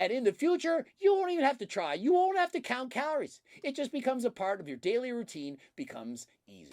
And in the future, you won't even have to try. You won't have to count calories. It just becomes a part of your daily routine, becomes easy.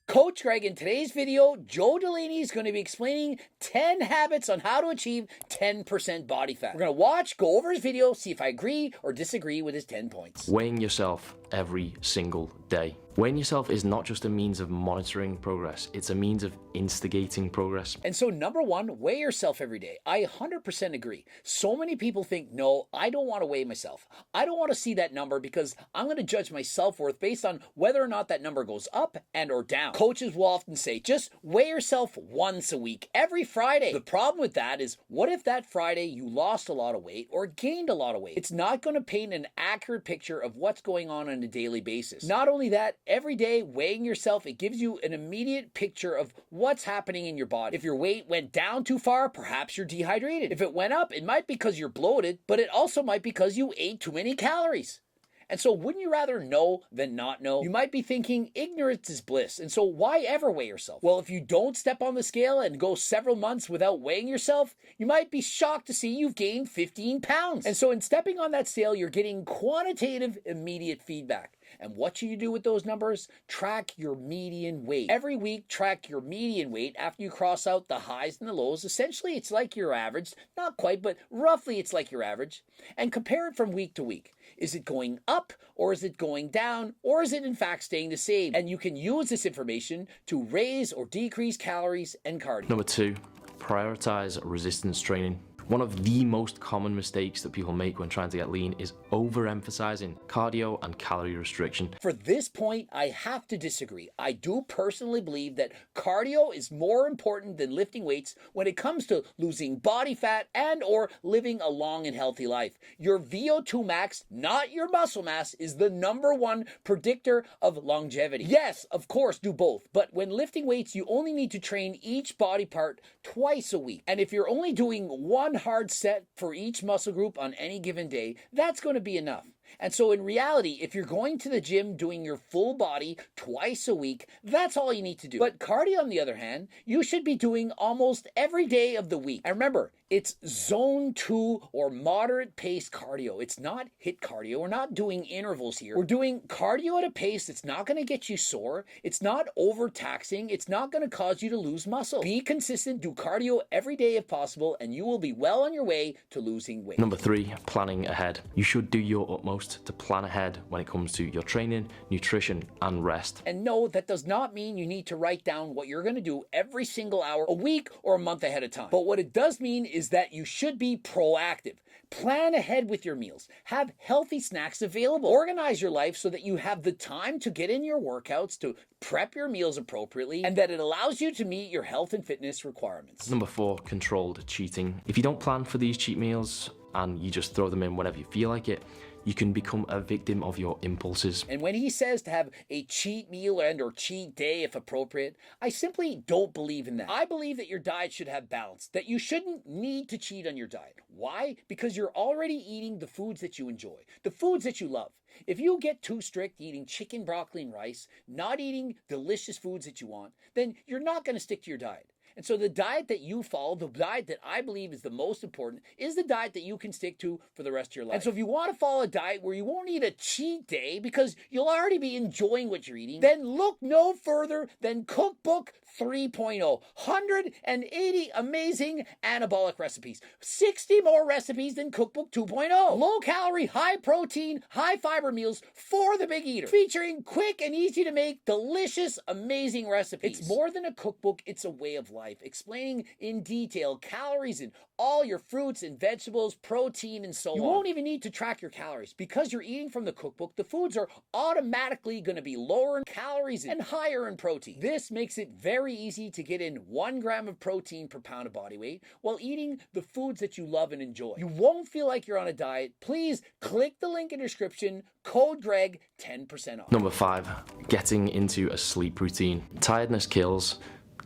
Coach Greg, in today's video, Joe Delaney is going to be explaining 10 habits on how to achieve 10% body fat. We're going to watch, go over his video, see if I agree or disagree with his 10 points. Weighing yourself every single day. Weighing yourself is not just a means of monitoring progress, it's a means of instigating progress. And so number one, weigh yourself every day. I 100% agree. So many people think, no, I don't want to weigh myself. I don't want to see that number because I'm going to judge my self-worth based on whether or not that number goes up and or down. Coaches will often say, just weigh yourself once a week, every Friday. The problem with that is, what if that Friday you lost a lot of weight or gained a lot of weight? It's not going to paint an accurate picture of what's going on a daily basis. Not only that, every day weighing yourself, it gives you an immediate picture of what's happening in your body. If your weight went down too far, perhaps you're dehydrated. If it went up, it might be because you're bloated, but it also might be because you ate too many calories. And so wouldn't you rather know than not know? You might be thinking ignorance is bliss. And so why ever weigh yourself? Well, if you don't step on the scale and go several months without weighing yourself, you might be shocked to see you've gained 15 pounds. And so in stepping on that scale, you're getting quantitative immediate feedback. And what should you do with those numbers? Track your median weight. Every week, track your median weight after you cross out the highs and the lows. Essentially, it's like your average. Not quite, but roughly it's like your average. And compare it from week to week. Is it going up or is it going down or is it in fact staying the same? And you can use this information to raise or decrease calories and cardio. Number two, prioritize resistance training. One of the most common mistakes that people make when trying to get lean is overemphasizing cardio and calorie restriction. For this point, I have to disagree. I do personally believe that cardio is more important than lifting weights when it comes to losing body fat and or living a long and healthy life. Your VO2 max, not your muscle mass, is the number one predictor of longevity. Yes, of course, do both. But when lifting weights, you only need to train each body part twice a week. And if you're only doing one hard set for each muscle group on any given day, that's going to be enough. And so in reality, if you're going to the gym doing your full body twice a week, that's all you need to do. But cardio, on the other hand, you should be doing almost every day of the week. And remember, it's zone 2 or moderate pace cardio. It's not HIIT cardio. We're not doing intervals here. We're doing cardio at a pace that's not going to get you sore. It's not overtaxing. It's not going to cause you to lose muscle. Be consistent, do cardio every day if possible, and you will be well on your way to losing weight. Number three, planning ahead. You should do your utmost to plan ahead when it comes to your training, nutrition, and rest. And no, that does not mean you need to write down what you're going to do every single hour, a week, or a month ahead of time. But what it does mean is that you should be proactive. Plan ahead with your meals. Have healthy snacks available. Organize your life so that you have the time to get in your workouts, to prep your meals appropriately, and that it allows you to meet your health and fitness requirements. Number four, controlled cheating. If you don't plan for these cheat meals and you just throw them in whenever you feel like it, you can become a victim of your impulses. And when he says to have a cheat meal and or cheat day if appropriate, I simply don't believe in that. I believe that your diet should have balance, that you shouldn't need to cheat on your diet. Why? Because you're already eating the foods that you enjoy, the foods that you love. If you get too strict eating chicken, broccoli, and rice, not eating delicious foods that you want, then you're not going to stick to your diet. And so the diet that you follow, the diet that I believe is the most important, is the diet that you can stick to for the rest of your life. And so if you want to follow a diet where you won't eat a cheat day because you'll already be enjoying what you're eating, then look no further than Cookbook 3.0. 180 amazing anabolic recipes. 60 more recipes than Cookbook 2.0. Low-calorie, high-protein, high-fiber meals for the big eater. Featuring quick and easy-to-make, delicious, amazing recipes. It's more than a cookbook, it's a way of life, explaining in detail calories in all your fruits and vegetables, protein, and so on. You won't even need to track your calories. Because you're eating from the cookbook, the foods are automatically going to be lower in calories and higher in protein. This makes it very easy to get in 1 gram of protein per pound of body weight while eating the foods that you love and enjoy. You won't feel like you're on a diet. Please click the link in the description, code Greg, 10% off. Number five, getting into a sleep routine. Tiredness kills,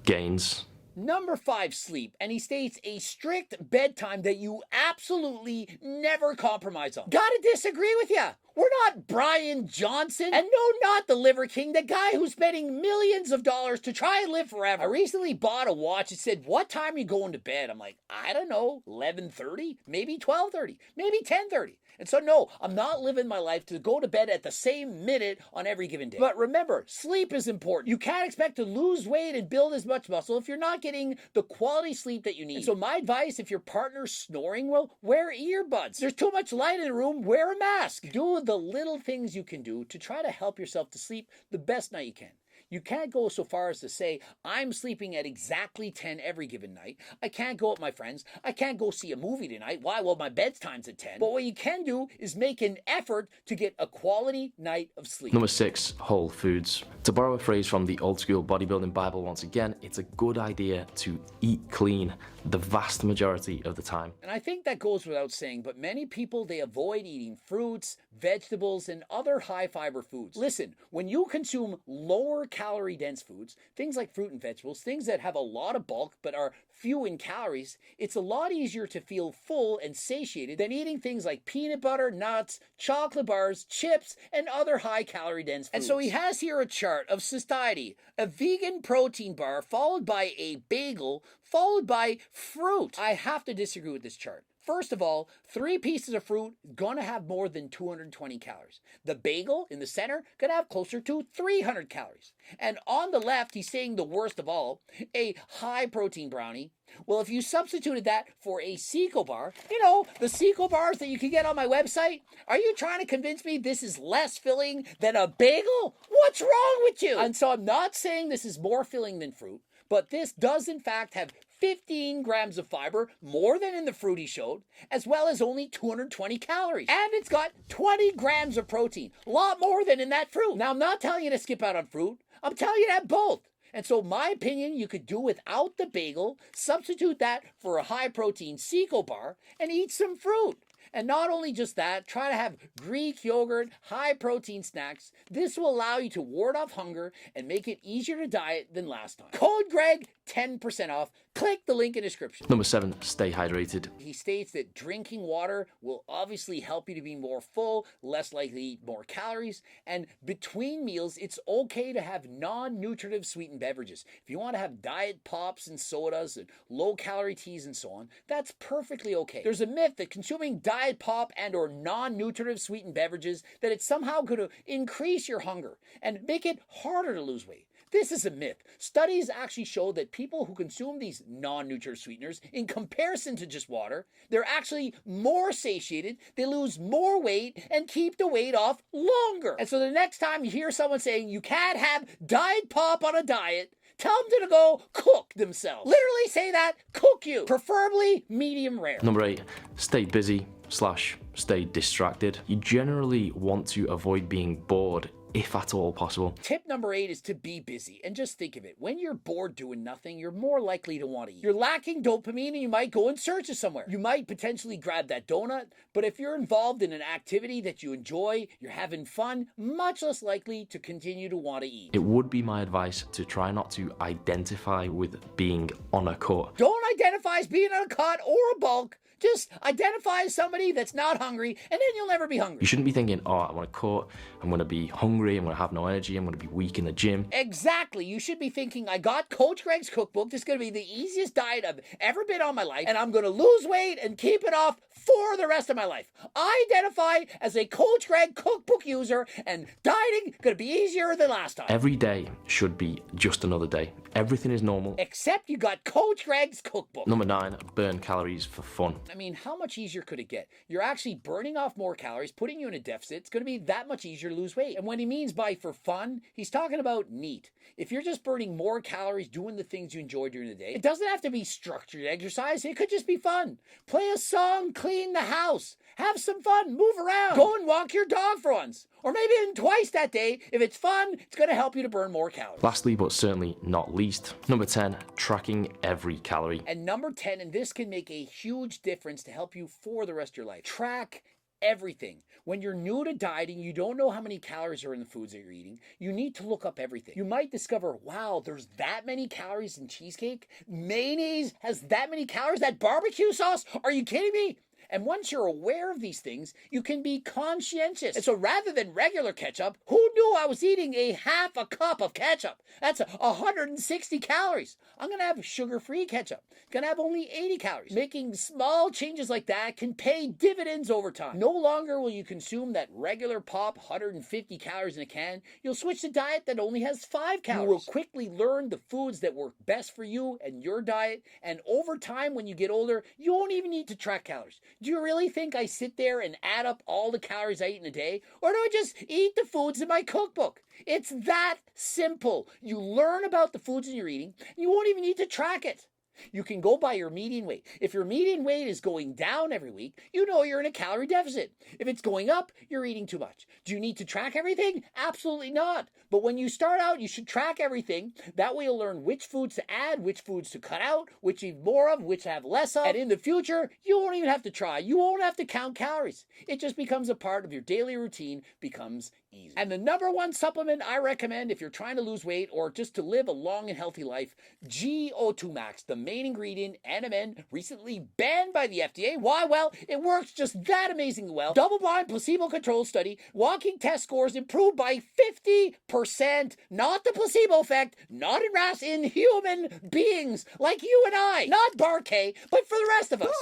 gains. Number 5, sleep. And he states a strict bedtime that you absolutely never compromise on. Gotta disagree with ya. We're not Brian Johnson. And no, not the Liver King, the guy who's spending millions of dollars to try and live forever. I recently bought a watch. It said, what time are you going to bed? I'm like, I don't know, 11:30, maybe 12:30, maybe 10:30. And so no, I'm not living my life to go to bed at the same minute on every given day. But remember, sleep is important. You can't expect to lose weight and build as much muscle if you're not getting the quality sleep that you need. And so my advice, if your partner's snoring, well, wear earbuds. There's too much light in the room, wear a mask. Do the little things you can do to try to help yourself to sleep the best night you can. You can't go so far as to say, I'm sleeping at exactly 10 every given night. I can't go with my friends. I can't go see a movie tonight. Why? Well, my bedtime's at 10. But what you can do is make an effort to get a quality night of sleep. Number 6, whole foods. To borrow a phrase from the old school bodybuilding Bible once again, it's a good idea to eat clean the vast majority of the time. And I think that goes without saying, but many people, they avoid eating fruits, vegetables, and other high fiber foods. Listen, when you consume lower calorie dense foods, things like fruit and vegetables, things that have a lot of bulk but are few in calories, it's a lot easier to feel full and satiated than eating things like peanut butter, nuts, chocolate bars, chips, and other high calorie dense foods. And so he has here a chart of satiety, a vegan protein bar followed by a bagel, followed by fruit. I have to disagree with this chart. First of all, 3 pieces of fruit gonna have more than 220 calories. The bagel in the center gonna have closer to 300 calories. And on the left, he's saying the worst of all, a high protein brownie. Well, if you substituted that for a Seco bar, you know, the Seco bars that you can get on my website, are you trying to convince me this is less filling than a bagel? What's wrong with you? And so I'm not saying this is more filling than fruit, but this does in fact have 15 grams of fiber, more than in the fruit he showed, as well as only 220 calories. And it's got 20 grams of protein, a lot more than in that fruit. Now, I'm not telling you to skip out on fruit. I'm telling you to have both. And so my opinion, you could do without the bagel, substitute that for a high protein Seco bar, and eat some fruit. And not only just that, try to have Greek yogurt, high protein snacks. This will allow you to ward off hunger and make it easier to diet than last time. Code Greg, 10% off. Click the link in the description. Number 7, stay hydrated. He states that drinking water will obviously help you to be more full, less likely to eat more calories, and between meals, it's okay to have non-nutritive sweetened beverages. If you want to have diet pops and sodas and low-calorie teas and so on, that's perfectly okay. There's a myth that consuming diet pop and or non-nutritive sweetened beverages, that it's somehow going to increase your hunger and make it harder to lose weight. This is a myth. Studies actually show that people who consume these non-nutritive sweeteners, in comparison to just water, they're actually more satiated, they lose more weight, and keep the weight off longer. And so the next time you hear someone saying you can't have diet pop on a diet, tell them to go cook themselves. Literally say that, cook you. Preferably medium rare. Number 8, stay busy / stay distracted. You generally want to avoid being bored if at all possible. Tip number 8 is to be busy. And just think of it. When you're bored doing nothing, you're more likely to want to eat. You're lacking dopamine and you might go in search of somewhere. You might potentially grab that donut, but if you're involved in an activity that you enjoy, you're having fun, much less likely to continue to want to eat. It would be my advice to try not to identify with being on a cut. Don't identify as being on a cut or a bulk. Just identify as somebody that's not hungry, and then you'll never be hungry. You shouldn't be thinking, oh, I want to cut, I'm going to be hungry, I'm going to have no energy, I'm going to be weak in the gym. Exactly. You should be thinking, I got Coach Greg's cookbook. This is going to be the easiest diet I've ever been on my life, and I'm going to lose weight and keep it off for the rest of my life. I identify as a Coach Greg cookbook user, and dieting going to be easier than last time. Every day should be just another day. Everything is normal. Except you got Coach Greg's cookbook. Number 9, burn calories for fun. I mean, how much easier could it get? You're actually burning off more calories, putting you in a deficit. It's going to be that much easier to lose weight. And what he means by for fun, he's talking about neat. If you're just burning more calories doing the things you enjoy during the day, it doesn't have to be structured exercise. It could just be fun. Play a song, clean the house, have some fun, move around, go and walk your dog for once. Or maybe even twice that day. If it's fun, it's going to help you to burn more calories. Lastly, but certainly not least, number 10, tracking every calorie. And number 10, and this can make a huge difference to help you for the rest of your life. Track everything. When you're new to dieting, you don't know how many calories are in the foods that you're eating. You need to look up everything. You might discover, wow, there's that many calories in cheesecake. Mayonnaise has that many calories. That barbecue sauce? Are you kidding me? And once you're aware of these things, you can be conscientious. And so rather than regular ketchup, who knew I was eating a half a cup of ketchup? That's 160 calories. I'm going to have sugar-free ketchup. Going to have only 80 calories. Making small changes like that can pay dividends over time. No longer will you consume that regular pop 150 calories in a can. You'll switch to a diet that only has 5 calories. You will quickly learn the foods that work best for you and your diet. And over time, when you get older, you won't even need to track calories. Do you really think I sit there and add up all the calories I eat in a day? Or do I just eat the foods in my cookbook? It's that simple. You learn about the foods that you're eating, and you won't even need to track it. You can go by your median weight. If your median weight is going down every week, you know you're in a calorie deficit. If it's going up, you're eating too much. Do you need to track everything? Absolutely not. But when you start out, you should track everything. That way you'll learn which foods to add, which foods to cut out, which you eat more of, which have less of. And in the future, you won't even have to try. You won't have to count calories. It just becomes a part of your daily routine, becomes easy. And the number one supplement I recommend if you're trying to lose weight or just to live a long and healthy life, GO2 Max, the main ingredient, NMN, recently banned by the FDA. Why? Well, it works just that amazingly well. Double-blind, placebo-controlled study, walking test scores improved by 50%. Not the placebo effect, not in rats, in human beings like you and I. Not Bar-K, but for the rest of us.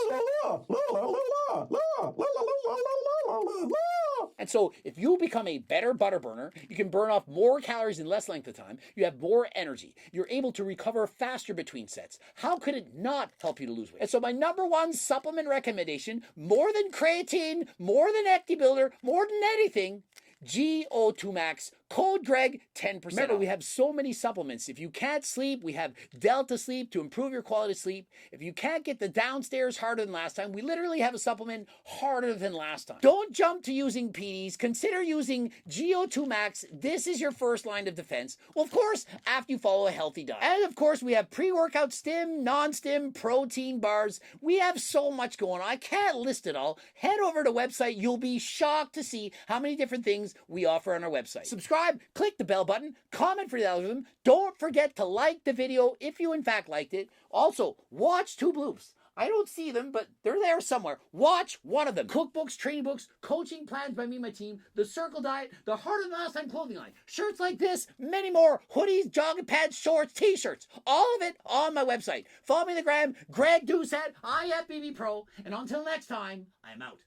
And so if you become a better butter burner, you can burn off more calories in less length of time. You have more energy. You're able to recover faster between sets. How could it not help you to lose weight? And so my number one supplement recommendation, more than creatine, more than Ecti Builder, more than anything, GO2 Max. Code Greg, 10%. Remember, we have so many supplements. If you can't sleep, we have Delta Sleep to improve your quality of sleep. If you can't get the downstairs harder than last time, we literally have a supplement harder than last time. Don't jump to using PDs. Consider using GO2 Max. This is your first line of defense. Well, of course, after you follow a healthy diet. And of course, we have pre-workout stim, non-stim, protein bars. We have so much going on. I can't list it all. Head over to the website. You'll be shocked to see how many different things we offer on our website. Subscribe, click the bell button, comment for the algorithm. Don't forget to like the video if you in fact liked it. Also, watch 2 bloops. I don't see them, but they're there somewhere. Watch one of them. Cookbooks, training books, coaching plans by me and my team, the Circle Diet, the Harder Than Last Time clothing line, shirts like this, many more, hoodies, jogging pants, shorts, t-shirts, all of it on my website. Follow me on the gram, Greg Doucette, IFBB Pro, and until next time, I'm out.